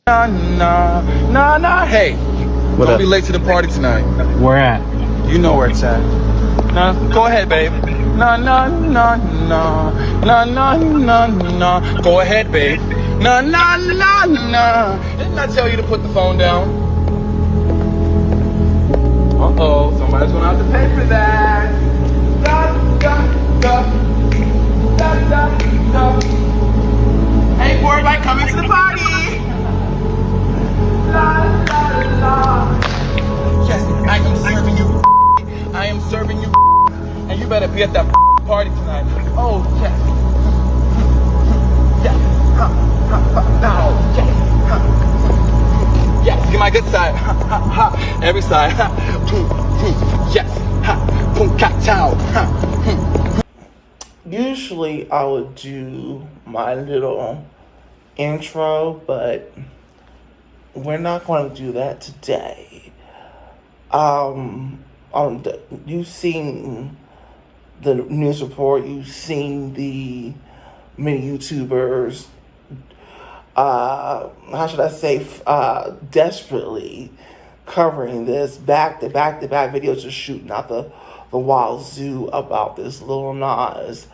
Nah, nah, nah, nah. Hey, What don't up? be late to the party tonight. Where at? You know where it's at. Nah, go ahead, babe. Nah, nah, nah, nah, nah, nah, nah, nah. Go ahead, babe. Nah, nah, nah, nah. Didn't I tell you to put the phone down? Uh-oh, somebody's gonna have to pay for that. Da, da, da. Da, da, da. Hey, poor everybody coming to the party. La, la, la. Yes, I am serving you. I am serving you. And you better be at that party tonight. Oh, yes. Yes. Ha, ha, ha. Now, yes. Ha. Yes, get my good side. Ha, ha, ha. Every side. Ha. Yes. Ha. Boom, cat, chow. Ha. Usually I would do my little intro, but we're not going to do that today. You've seen the news report. You've seen the many YouTubers. How should I say? Desperately covering this back to back videos, just shooting out the wazoo about this Lil Nas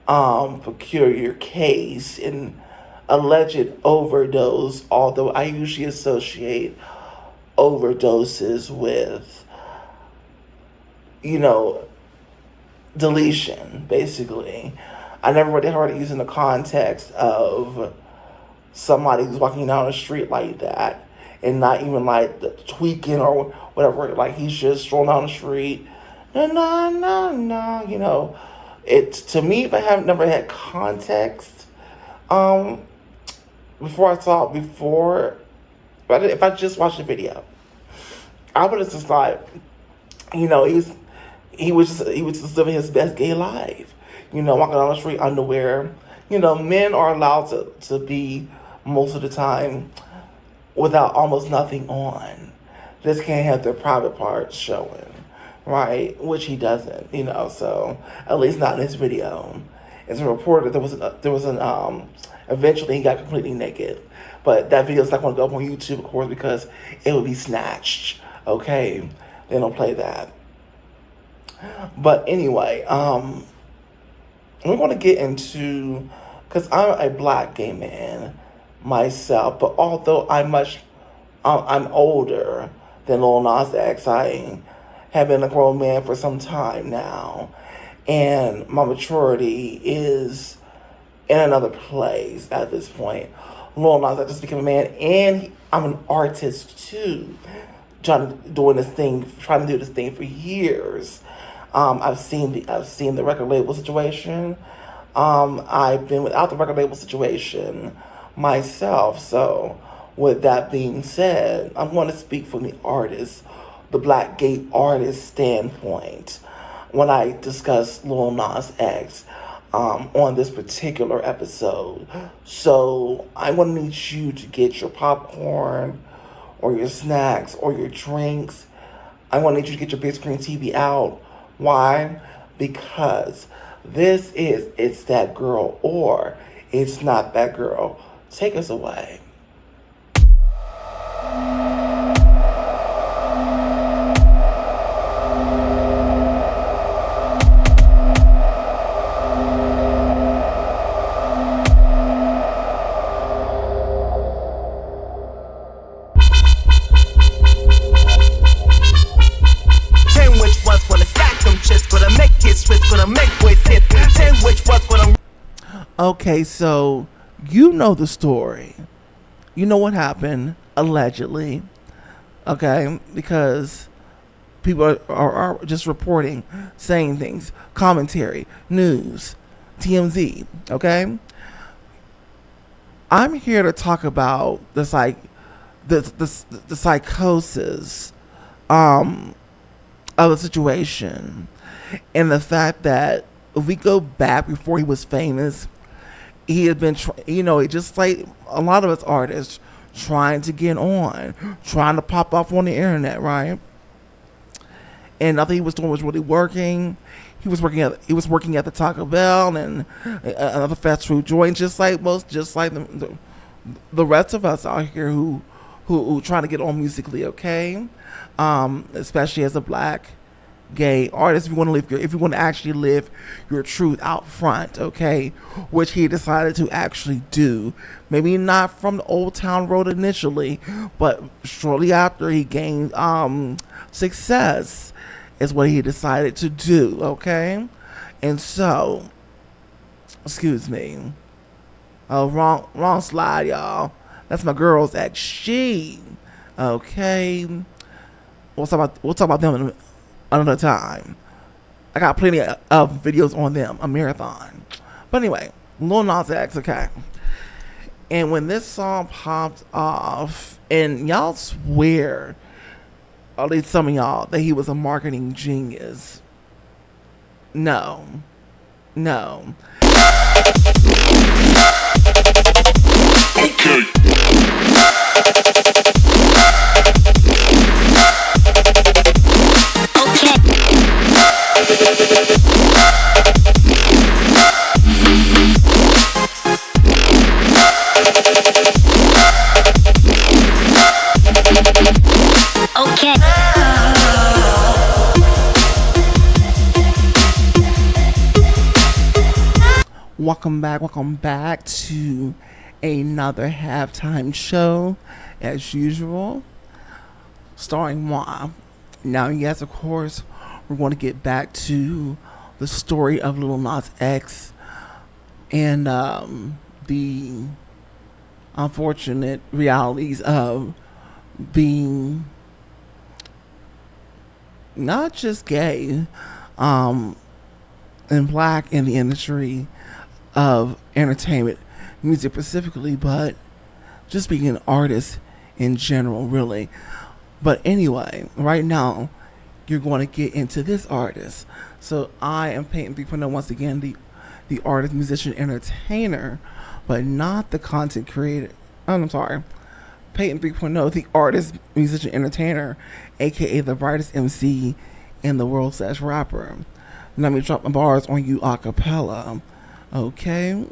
peculiar case and alleged overdose, although I usually associate overdoses with, deletion, basically. I never really heard it used in the context of somebody who's walking down the street like that and not even like the tweaking or whatever, like he's just strolling down the street. No. It's, to me, if I have never had context, before I saw it before, but if I just watched the video, I would have just thought, he was just living his best gay life, walking down the street underwear. Men are allowed to be most of the time without almost nothing on. Just can't have their private parts showing. Right, which he doesn't, so at least not in this video. It's reported there was an eventually he got completely naked, but that video's not going to go up on YouTube, of course, because it would be snatched. Okay, they don't play that. But anyway, we're going to get into, because I'm a black gay man myself, but although I'm older than Lil Nas X, I have been a grown man for some time now, and my maturity is in another place at this point. Lil Nas, I just became a man, and I'm an artist too, trying to do this thing for years. I've seen the record label situation. I've been without the record label situation myself. So, with that being said, I'm going to speak from the artist, the black gay artist standpoint when I discuss Lil Nas X on this particular episode. So I'm going to need you to get your popcorn or your snacks or your drinks. I'm going to need you to get your big screen TV out. Why? Because this is It's That Girl or It's Not That Girl. Take us away. Okay, so you know the story. You know what happened, allegedly. Okay, because people are just reporting, saying things, commentary, news, TMZ. Okay, I'm here to talk about the psychosis of the situation, and the fact that if we go back before he was famous, he had been, just like a lot of us artists, trying to get on, trying to pop off on the internet, right? And nothing he was doing was really working. He was working at the Taco Bell and another fast food joint, just like the rest of us out here who trying to get on musically, okay? Especially as a black gay artist, if you want to if you want to actually live your truth out front, okay, which he decided to actually do. Maybe not from the Old Town Road initially, but shortly after he gained success, is what he decided to do, okay. And so, excuse me. Oh, wrong slide, y'all. That's my girls at She. Okay. We'll talk about them another time. I got plenty of videos on them, a marathon. But anyway, Lil Nas X, okay. And when this song popped off, and y'all swear, at least some of y'all, that he was a marketing genius. No. Okay. Okay. Welcome back to another halftime show, as usual, starring moi. Now, yes, of course, we're going to get back to the story of Lil Nas X and the unfortunate realities of being not just gay and black in the industry of entertainment, music specifically, but just being an artist in general, really. But anyway, right now, you're going to get into this artist. So I am Peyton B. Pano, once again, the artist, musician, entertainer, but not the content creator. I'm sorry. Peyton B. Pano, the artist, musician, entertainer, aka the brightest MC in the world / rapper. Let me drop my bars on you a cappella. Okay.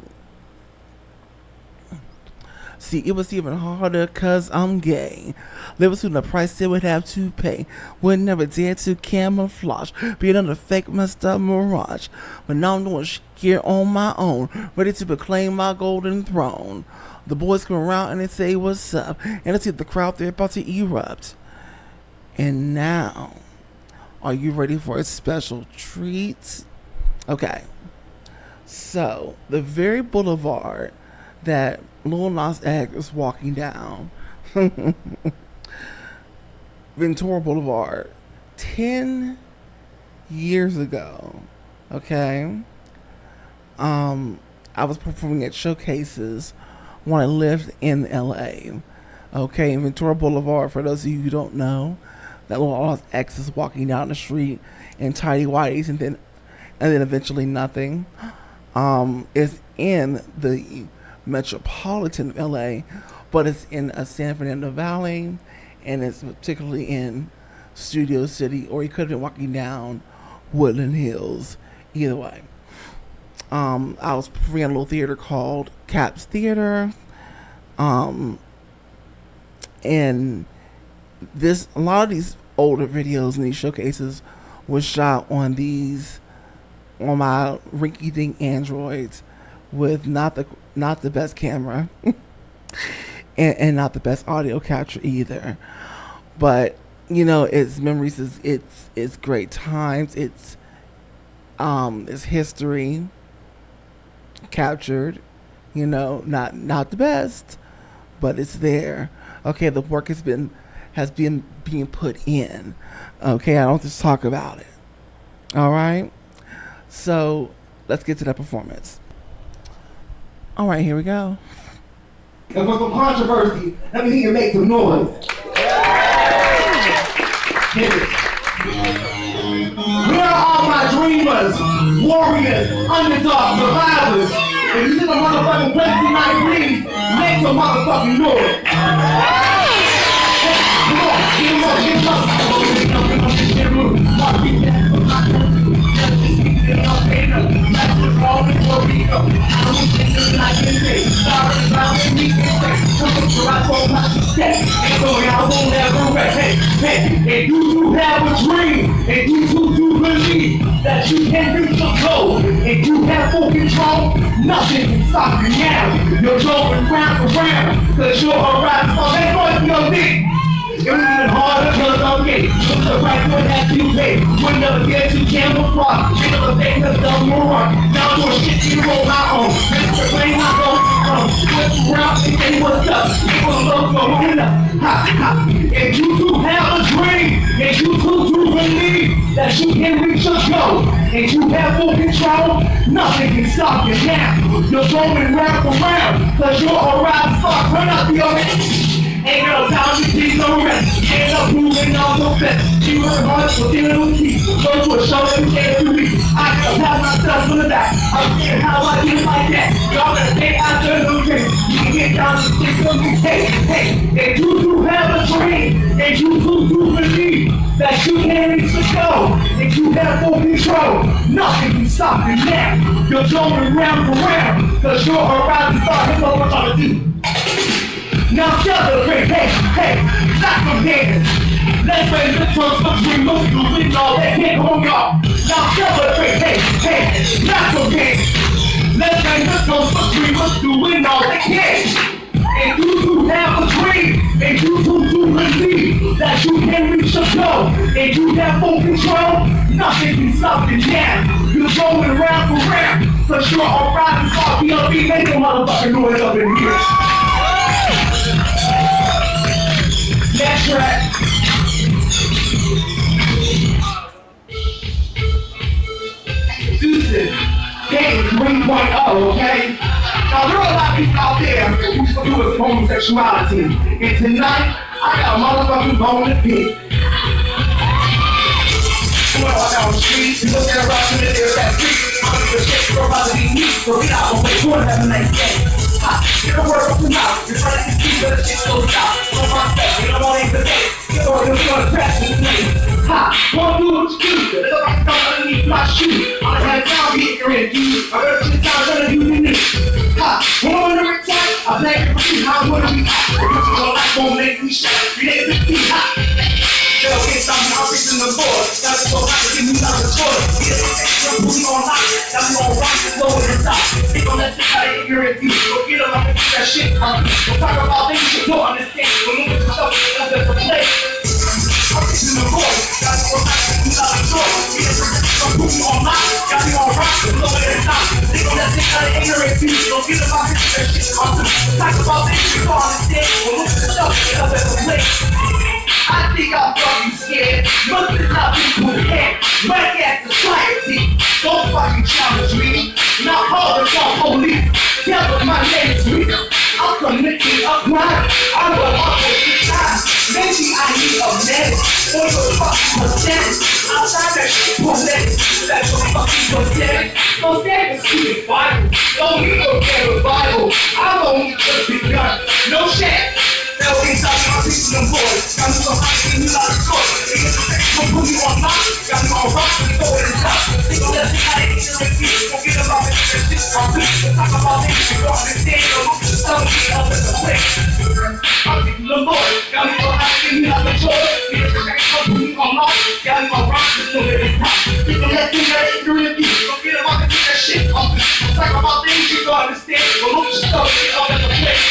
See, it was even harder cause I'm gay. Living through the price they would have to pay. Would never dare to camouflage. Being on the fake messed up mirage. But now I'm doing shit here on my own. Ready to proclaim my golden throne. The boys come around and they say what's up. And I see the crowd, they're about to erupt. And now, are you ready for a special treat? Okay. So, the very boulevard that Lil Nas X is walking down, Ventura Boulevard, 10 years ago, okay, I was performing at showcases when I lived in LA, okay, Ventura Boulevard, for those of you who don't know, that Lil Nas X is walking down the street in tidy whities and then eventually nothing. Is in the metropolitan of LA, but it's in San Fernando Valley, and it's particularly in Studio City, or he could have been walking down Woodland Hills. Either way, I was performing at a little theater called Caps Theater, and a lot of these older videos and these showcases was shot on my rinky-dink Androids with not the best camera and not the best audio capture either. But it's memories, it's great times, it's history captured, not the best, but it's there. Okay, the work has been being put in. Okay, I don't just talk about it. All right. So let's get to that performance. All right, here we go. And for some controversy, let me hear you make some noise. Where are all my dreamers, warriors, underdogs, survivors? If you see my motherfucking place tonight, please make some motherfucking noise. step. And so I won't ever rest. Hey, and you do have a dream, and you do believe that you can reach your goal, and you have full control, nothing can stop you now. You're going round and round, cause you're a rock star. Hey, boys, your dick. It was even harder cause I'm gay. Look the right one that you pay. When the get you camouflage. Think of a thing that's done more wrong. Now do a shit you roll my own. Mr. Plain I go flip around and say what's up. People love going up. Ha ha. And you do have a dream. And you do believe that you can reach your goal. And you have full control. Nothing can stop you now. You're going round and round. Cause you're a rock star. Turn up the orange. Ain't no time to keep no rest. Ain't no moving on no best. You work hard for dealing with me. Go to a show every day of the week. I can have myself for that. I'm saying how I do like that. Y'all better stay out there no drink. You can get down to 6 of me. Hey, and you do have a dream. And you do believe that you can reach the goal. And you have full control. Nothing can stop you now. You're going round and round. Cause you're a rising star. Here's what we're trying to do. Now celebrate, hey, stop comparing. Let's raise the toast, cause we must do it all that hit on y'all. Now celebrate, hey, stop comparing. Let's raise the toast, cause we must do it all that can. And you do have a dream, and you do believe that you can reach your goal, and you have full control, nothing can stop you now. You're going round and round, cause you're a rising star. BLB, make a motherfucking noise up in here. That's right. Susan, game 3.0, okay? Now there are a lot of people out there who do with homosexuality. And tonight, I got a motherfucking bone to pick. When I walk down the street, you look at a rock and there's that street. I'm gonna shit for about to be weak, so we not gonna wait for it, have a nice day. Get a word from the mouth, you're trying to see where the shit goes out. Don't want that, you don't want it today. You're gonna crash in the name. Won't do what you do, there's a rock down underneath my shoe. I'm gonna have time to get your in, dude. I heard shit down under you in this. When I'm gonna retire, I play it for you, how I'm gonna be hot. Because you know that won't make me shine, you ain't 15 hot. They'll get something, I'm fixing the board. Gotta go back and give me out the toilet. Get some extra booty on lock, now we gon' rock and lower the top. They gon' let you out of ignorant views. Go get them up and do that shit, We'll talk about things you don't understand. We'll look at yourself as a play. I'm fixing the board. Gotta go back and give me out the toilet. Get some extra booty on lock, now we gon' rock and lower the top. They gon' let you out of ignorant views. Go get them up and do that shit, We'll talk about things you don't understand. We'll look at yourself as a play. I think I'm fucking scared. Must have not been put in. Whack ass society. Don't fucking challenge me. Not hard to call police. Tell them my name is Rita. I'm committing a crime. I'm a awful time. Maybe I need a medic. Or you're fucking pathetic. Outside that shit pathetic. That's your fucking pathetic. Don't stand and see the Bible. Don't need no better Bible. I'm only just begun. No shit. They'll be talking about people and boys. Got me so hot, give me a lot of toys. They get the sex, gon' put me on lock. Got me on rock, and throw it in top. They gon' let me out of ignorant people. Don't get about it, that shit on me. Talk about things you don't understand. Don't look at the stuff, get up in the place. I'm getting the boys. Got me so hot, give me a lot of toys. Get the sex, gon' put me on lock. Got me on rock, and throw it in top. They gon' let me out of ignorant people. Don't get about it, that shit on me. Talk about things you don't understand. Don't look at the stuff, get up in the place.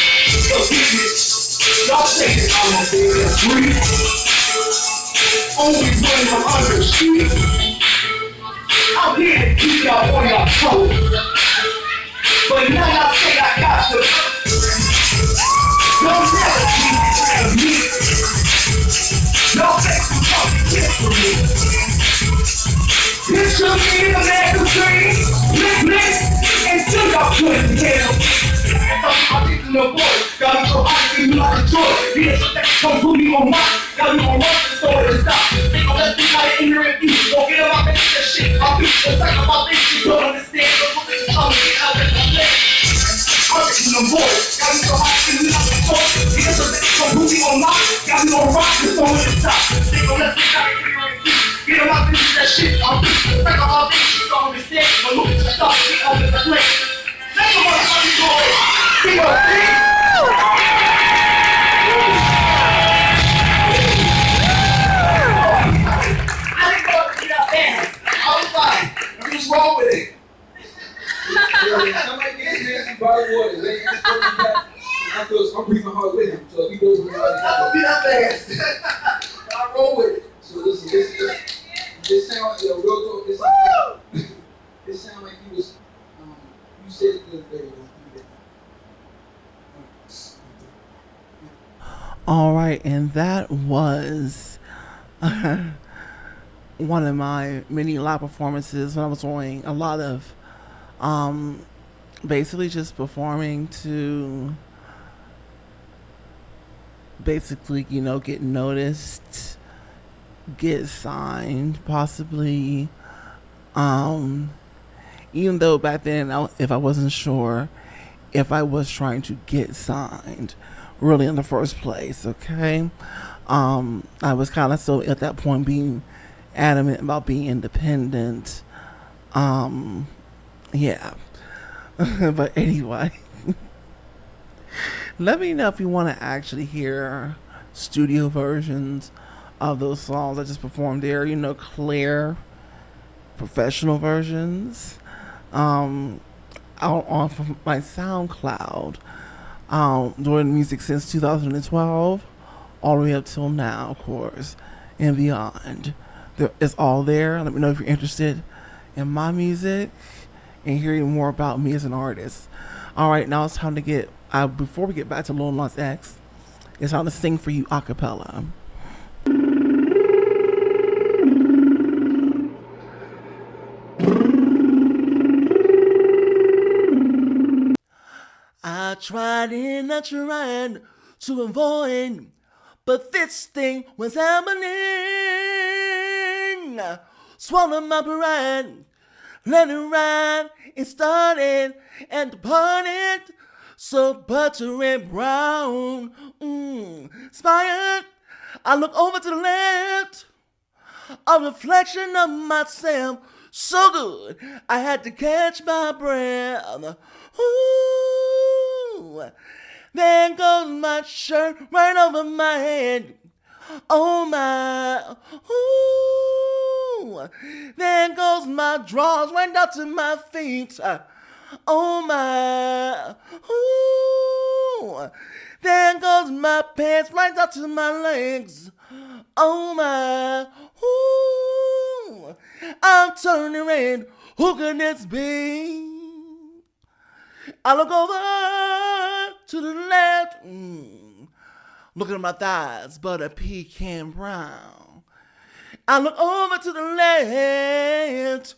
So get it. Y'all think that I'm gonna be able to breathe. Only when I'm under the street. I'm here to keep y'all on y'all toes. But now y'all think I got to. Don't never keep it of me. Y'all think you talking shit for me. Picture me in the magazine. Blick, until y'all couldn't tell. I'm taking the boy, got me so hot, give me like a joy. Get some that come put me on mine, got me on rock, the store to stop. They gon' let me out of ignorant views, don't get them out and that shit. I'll be so talk about things you don't understand, don't look at the song, get out of the play. I'm taking the boy, got me so hot, give me like a joy. Get some that come put me on mine, got me on rock, the store to stop. They gon' let me out of ignorant views, get them out and that shit. I'll be so talk about things you don't understand, don't look at the song, get out of the play. Think about how you go. Think about I'm breathing hard with him. So if he goes with me, I'll be that fast. I roll with it. So this sound, real talk, it sound like he was, you said it the All right, and that was one of my many live performances when I was doing a lot of basically just performing to basically, get noticed, get signed, possibly. Even though back then, if I wasn't sure if I was trying to get signed, really in the first place, okay? I was kind of still at that point being adamant about being independent. Yeah. But anyway, let me know if you want to actually hear studio versions of those songs I just performed there. Clear professional versions. Out on my SoundCloud. Doing music since 2012, all the way up till now, of course, and beyond. It's all there. Let me know if you're interested in my music and hearing more about me as an artist. All right, now it's time to get, before we get back to Lil Nas X, it's time to sing for you a cappella. I tried and I tried to avoid, but this thing was happening. Swallowed my pride, let it ride. It started and departed, so buttery brown, inspired. I look over to the left, a reflection of myself, so good I had to catch my breath. Ooh, there goes my shirt right over my head. Oh my, ooh, there goes my drawers right down to my feet. Oh my, ooh, there goes my pants right down to my legs. Oh my, ooh, I'm turning red. Who can this be? I look over to the left, looking at my thighs, but a pecan brown. I look over to the left,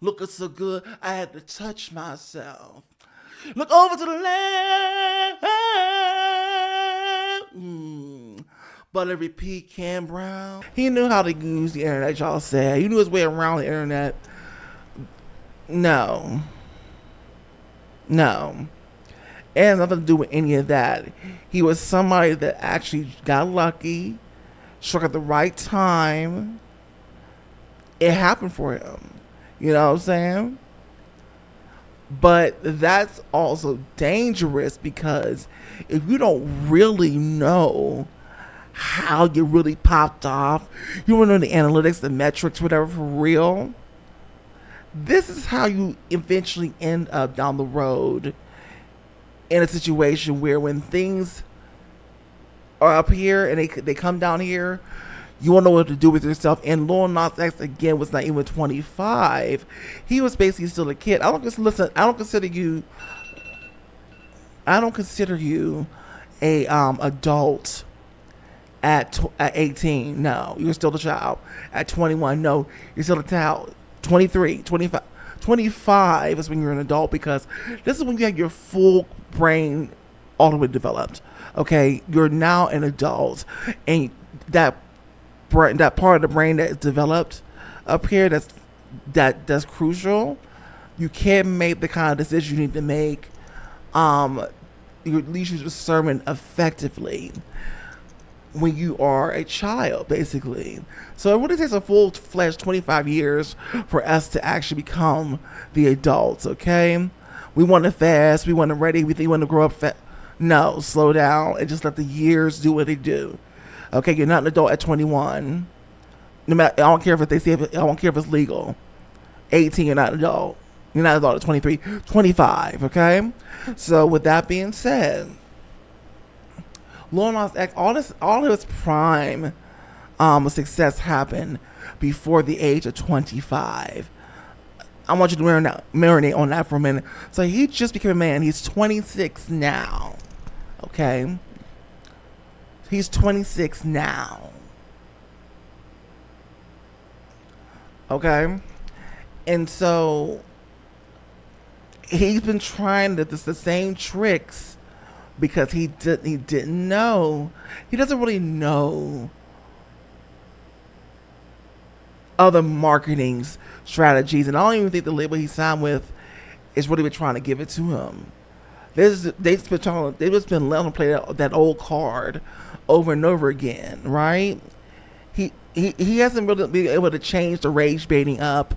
looking so good, I had to touch myself. Look over to the left, buttery pecan brown. He knew how to use the internet, y'all said. He knew his way around the internet. No. It has nothing to do with any of that. He was somebody that actually got lucky, struck at the right time. It happened for him. You know what I'm saying? But that's also dangerous because if you don't really know how you really popped off, you don't know the analytics, the metrics, whatever for real, this is how you eventually end up down the road in a situation where when things are up here and they come down here, you won't know what to do with yourself. And Lil Nas X, again, was not even 25. He was basically still a kid. I don't consider you a adult at 18. No, you're still a child. At 21, no, you're still a child. 23, 25. 25 is when you're an adult because this is when you have your full brain all the way developed. Okay, you're now an adult, and that part of the brain that is developed up here that's crucial. You can't make the kind of decisions you need to make. You at least use discernment effectively when you are a child, basically. So it really takes a full-fledged 25 years for us to actually become the adults, okay? We want it fast. We want it ready. We think we want to grow up fast. No, slow down and just let the years do what they do. Okay, you're not an adult at 21. No matter, I don't care if they say I don't care if it's legal. 18, you're not an adult. You're not his daughter, 23, 25, okay? So with that being said, Lil Nas X, all of his prime success happened before the age of 25. I want you to marinate on that for a minute. So he just became a man. He's 26 now. Okay? He's 26 now. Okay? And so he's been trying the same tricks because he didn't know. He doesn't really know other marketing strategies, and I don't even think the label he signed with is really been trying to give it to him. They've just been letting him play that old card over and over again, right? He hasn't really been able to change the rage baiting up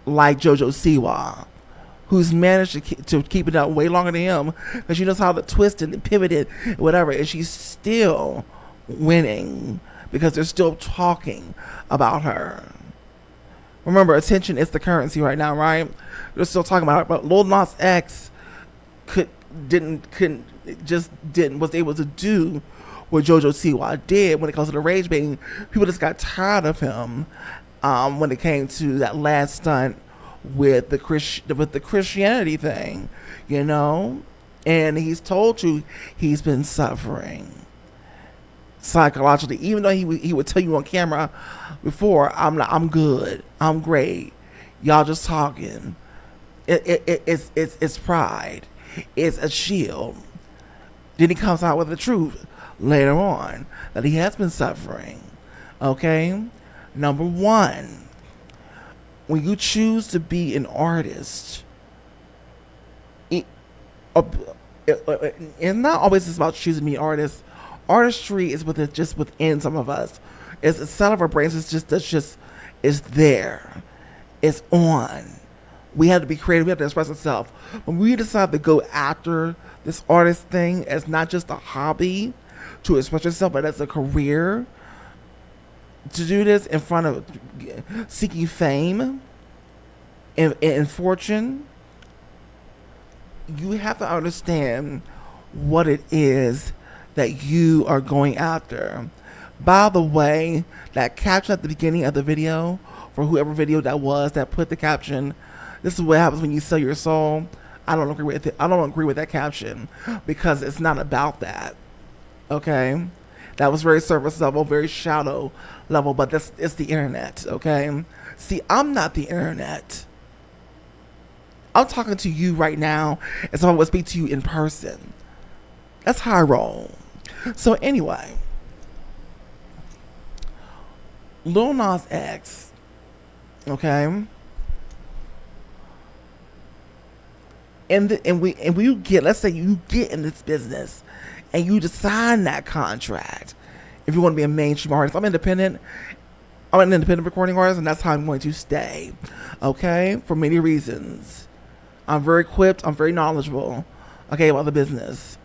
like JoJo Siwa, who's managed to keep it up way longer than him, because she knows how to twist it and pivot it, whatever, and she's still winning because they're still talking about her. Remember, attention is the currency right now, right? They're still talking about her, but Lil Nas X was able to do what JoJo Siwa did when it comes to the rage baiting. People just got tired of him when it came to that last stunt with the Christianity thing, you know? And he's told you he's been suffering psychologically, even though he would tell you on camera before, I'm good, I'm great, y'all just talking. It's pride, it's a shield. Then he comes out with the truth later on that he has been suffering. Okay, number one, when you choose to be an artist, it's not always just about choosing to be an artist. Artistry is just within some of us. It's a set of our brains. It's there. It's on. We have to be creative. We have to express ourselves. When we decide to go after this artist thing as not just a hobby to express yourself, but as a career, to do this in front of seeking fame and fortune, you have to understand what it is that you are going after. By the way, that caption at the beginning of the video, for whoever video that was that put the caption, this is what happens when you sell your soul. I don't agree with it. I don't agree with that caption because it's not about that. Okay, that was very surface level, very shallow level, but it's the internet. Okay, see, I'm not the internet. I'm talking to you right now, and so I will speak to you in person. That's how I roll. So anyway, Lil Nas X, okay, and we get, let's say you get in this business and you just sign that contract. If you want to be a mainstream artist, I'm an independent recording artist, and that's how I'm going to stay. Okay, for many reasons. I'm very equipped. I'm very knowledgeable. Okay, about the business.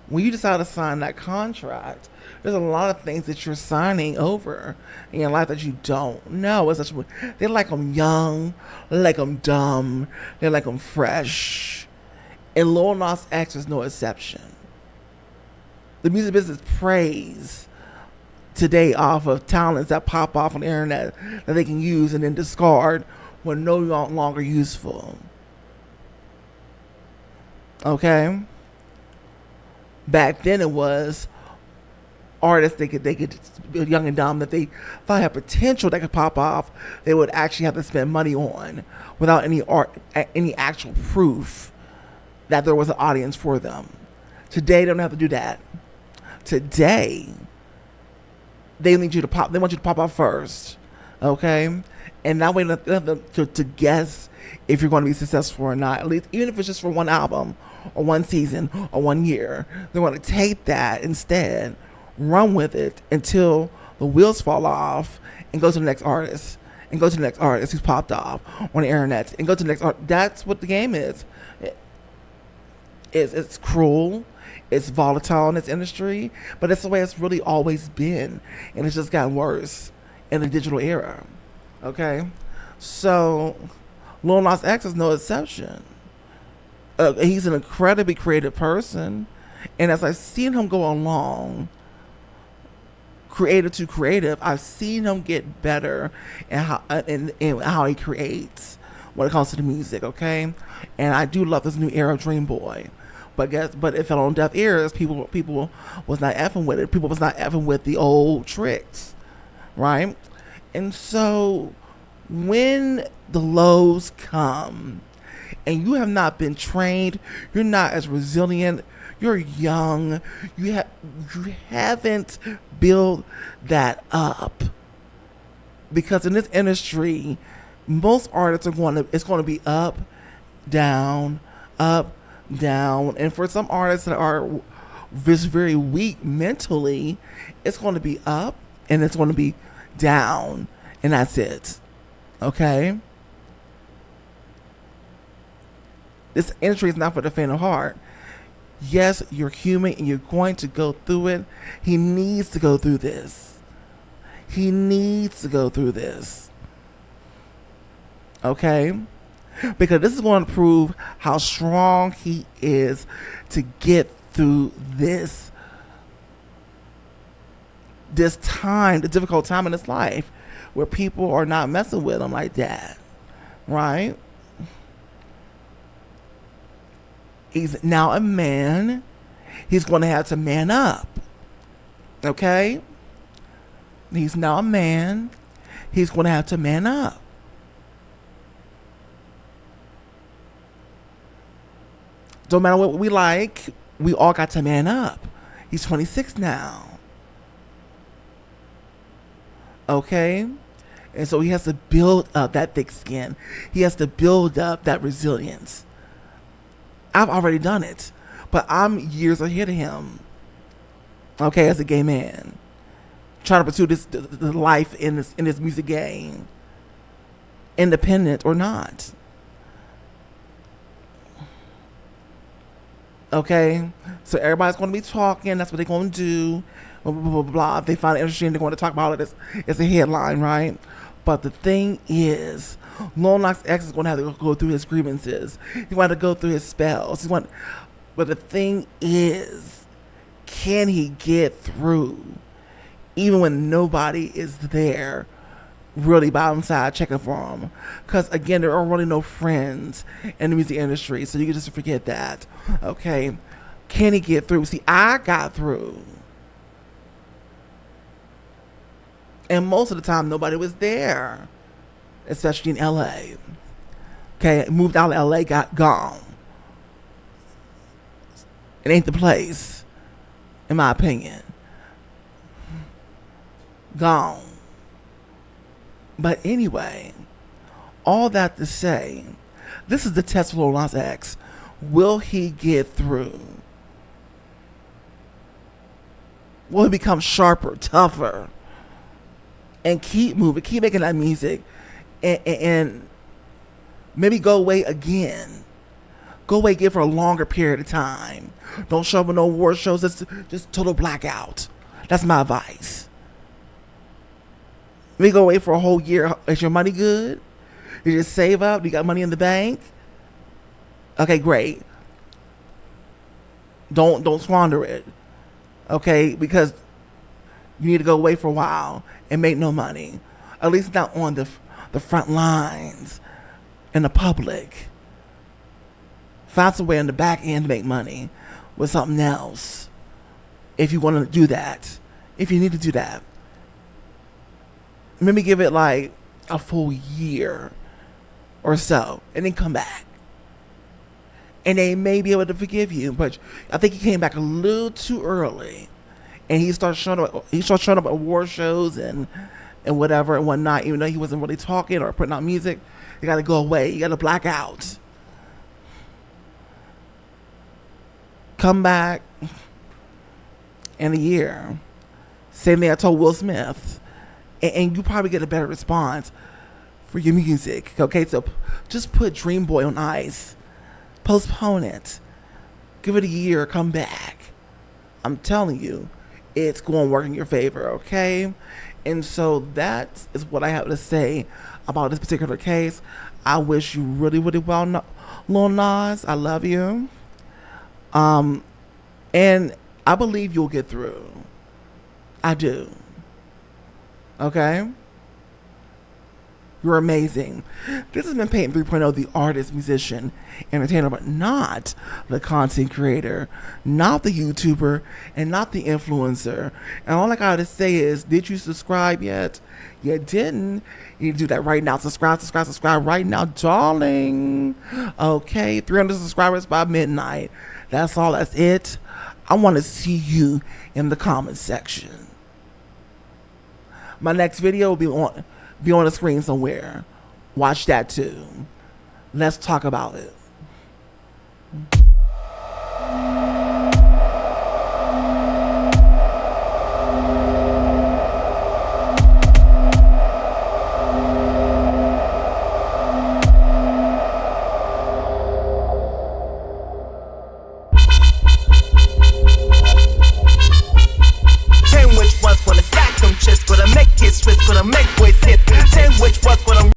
When you decide to sign that contract, there's a lot of things that you're signing over in your life that you don't know. They like them young, they like them dumb, they like them fresh. And Lil Nas X is no exception. The music business preys today off of talents that pop off on the internet that they can use and then discard when no longer useful. Okay? Back then it was artists they could young and dumb that they thought had potential that could pop off, they would actually have to spend money on without any actual proof that there was an audience for them. Today they don't have to do that. Today they want you to pop off first. Okay? And that way they have to guess if you're going to be successful or not, at least even if it's just for one album or one season or 1 year. They want to take that instead, run with it until the wheels fall off, and go to the next artist, and go to the next artist who's popped off on the internet, and go to the next artist. That's what the game is. It's cruel, it's volatile in this industry, but it's the way it's really always been, and it's just gotten worse in the digital era. Okay, so Lil Nas X is no exception. He's an incredibly creative person, and as I've seen him go along, creative to creative, I've seen him get better in how he creates when it comes to the music. Okay, and I do love this new era of Dream Boy. But it fell on deaf ears. People was not effing with it. People was not effing with the old tricks, right? And so when the lows come and you have not been trained, you're not as resilient, you're young, you haven't built that up. Because in this industry, most artists it's going to be up, down, and for some artists that are just very weak mentally, it's going to be up and it's going to be down, and that's it. Okay? This industry is not for the faint of heart. Yes, you're human and you're going to go through it. He needs to go through this. He needs to go through this. Okay? Because this is going to prove how strong he is to get through this time, the difficult time in his life, where people are not messing with him like that, right? He's now a man. He's going to have to man up, okay? He's now a man. He's going to have to man up. Don't matter what we like, we all got to man up. He's 26 now. Okay? And so he has to build up that thick skin. He has to build up that resilience. I've already done it, but I'm years ahead of him. Okay, as a gay man, trying to pursue the life in this music game, independent or not. Okay, so everybody's going to be talking. That's what they're going to do. Blah, blah, blah, blah. If they find it interesting, they're going to talk about it. It's a headline, right? But the thing is, Lil Nas X is going to have to go through his grievances. He's going to go through his spells. But the thing is, can he get through, even when nobody is there, really by his side checking for him? Because again, there are really no friends in the music industry, so you can just forget that. Okay, can he get through? See, I got through, and most of the time nobody was there, especially in LA. Okay, moved out of LA, got gone. It ain't the place, in my opinion. Gone. But anyway, all that to say, this is the test for Lil Nas X. Will he get through? Will he become sharper, tougher, and keep moving, keep making that music, and maybe go away again? Go away again for a longer period of time. Don't show up with no award shows. Just total blackout. That's my advice. Maybe go away for a whole year. Is your money good? You just save up? You got money in the bank? Okay, great. Don't squander it. Okay, because you need to go away for a while and make no money. At least not on the front lines in the public. Find some way on the back end to make money with something else. If you want to do that. If you need to do that. Maybe give it like a full year or so and then come back. And they may be able to forgive you, but I think he came back a little too early, and he started showing up at award shows and whatever and whatnot. Even though he wasn't really talking or putting out music, you got to go away. You got to black out. Come back in a year. Same thing I told Will Smith, and you probably get a better response for your music. Okay, so just put Dream Boy on ice. Postpone it. Give it a year. Come back. I'm telling you, it's going to work in your favor, okay? And so that is what I have to say about this particular case. I wish you really, really well, Lil Nas. I love you. And I believe you'll get through. I do. Okay? You're amazing. This has been Peyton 3.0, the artist, musician, entertainer, but not the content creator, not the YouTuber, and not the influencer. And all I gotta say is, did you subscribe yet? You didn't. You need to do that right now. Subscribe right now, darling. Okay, 300 subscribers by midnight. That's all. That's it. I want to see you in the comments section. My next video will be on the screen somewhere. Watch that too. Let's talk about it.